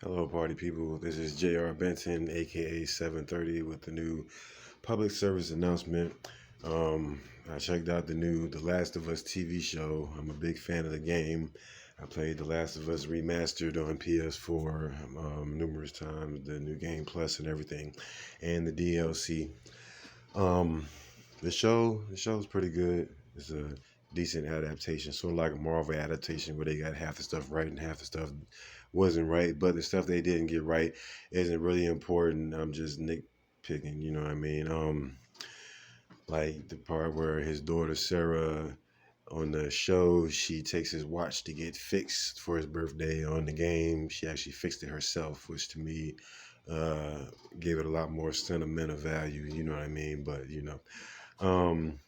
Hello, party people. This is Benton, aka 730, with the new public service announcement. I checked out The Last of Us TV show. I'm a big fan of the game. I played The Last of Us remastered on PS4 numerous times, the new game plus and everything, and the DLC. Um, the show's pretty good. It's a decent adaptation, sort of like a Marvel adaptation where they got half the stuff right and half the stuff wasn't right. But the stuff they didn't get right isn't really important. I'm just nitpicking, you know what I mean? Like the part where his daughter Sarah on the show, she takes his watch to get fixed for his birthday. On the game, she actually fixed it herself, which to me uh, gave it a lot more sentimental value. You know what I mean? But um,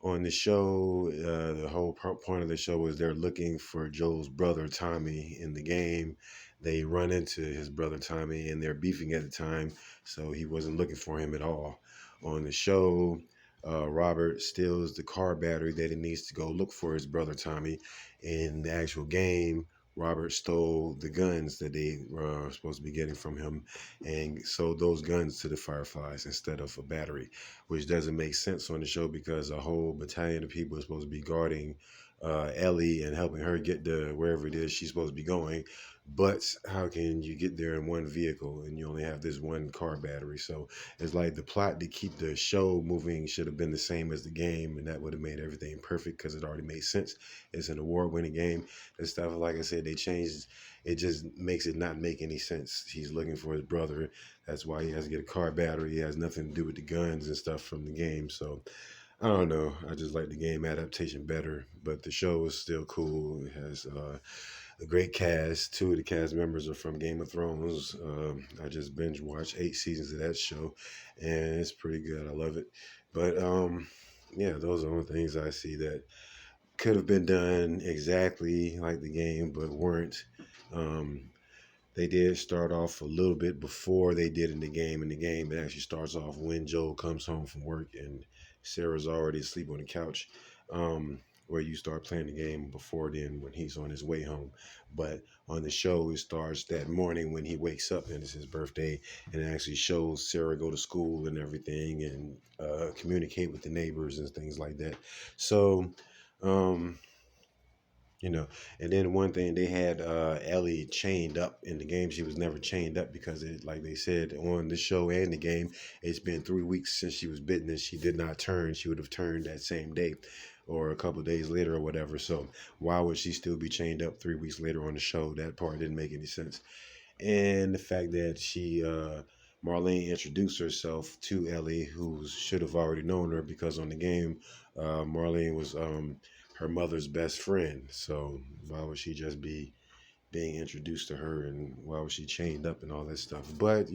on the show, the whole point of the show is they're looking for Joel's brother Tommy in the game. They run into his brother Tommy and they're beefing at the time, so he wasn't looking for him at all. On the show, Robert steals the car battery that he needs to go look for his brother Tommy. In the actual game, Robert stole the guns that they were supposed to be getting from him and sold those guns to the Fireflies instead of a battery, which doesn't make sense on the show because a whole battalion of people is supposed to be guarding Ellie and helping her get to wherever it is she's supposed to be going. But how can you get there in one vehicle and you only have this one car battery? So it's like the plot to keep the show moving should have been the same as the game, and that would have made everything perfect because it already made sense. It's an award-winning game. The stuff, like I said, they changed. It just makes it not make any sense. He's looking for his brother. That's why he has to get a car battery. It has nothing to do with the guns and stuff from the game. So I don't know. I just like the game adaptation better, but the show is still cool. It has a great cast. Two of the cast members are from Game of Thrones. I just binge watched 8 seasons of that show, and it's pretty good. I love it. But yeah, those are the only things I see that could have been done exactly like the game, but weren't. Um, they did start off a little bit before they did in the game. In the game, it actually starts off when Joel comes home from work and Sarah's already asleep on the couch. Where you start playing the game before then when he's on his way home. But on the show, it starts that morning when he wakes up and it's his birthday, and it actually shows Sarah go to school and everything and communicate with the neighbors and things like that. So, um, you know, and then one thing they had Ellie chained up in the game. She was never chained up because it, like they said on the show and the game, it's been 3 weeks since she was bitten and she did not turn. She would have turned that same day or a couple of days later or whatever. So why would she still be chained up 3 weeks later on the show? That part didn't make any sense. And the fact that Marlene introduced herself to Ellie, who should have already known her because on the game, Marlene was her mother's best friend. So why would she just be being introduced to her, and why was she chained up and all that stuff? But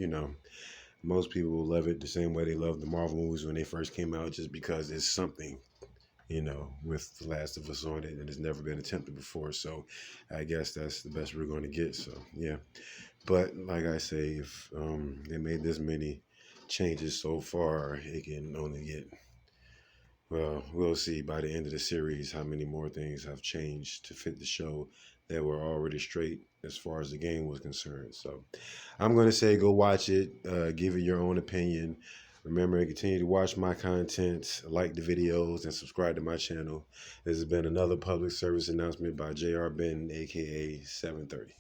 most people will love it the same way they love the Marvel movies when they first came out, just because it's something. With The Last of Us on it, and it's never been attempted before. So I guess that's the best we're going to get. So yeah, but like I say, if they made this many changes so far, it can only get, well, we'll see by the end of the series how many more things have changed to fit the show that were already straight as far as the game was concerned. So I'm going to say go watch it, give it your own opinion. Remember, continue to watch my content, like the videos, and subscribe to my channel. This has been another public service announcement by JR Ben, aka 730.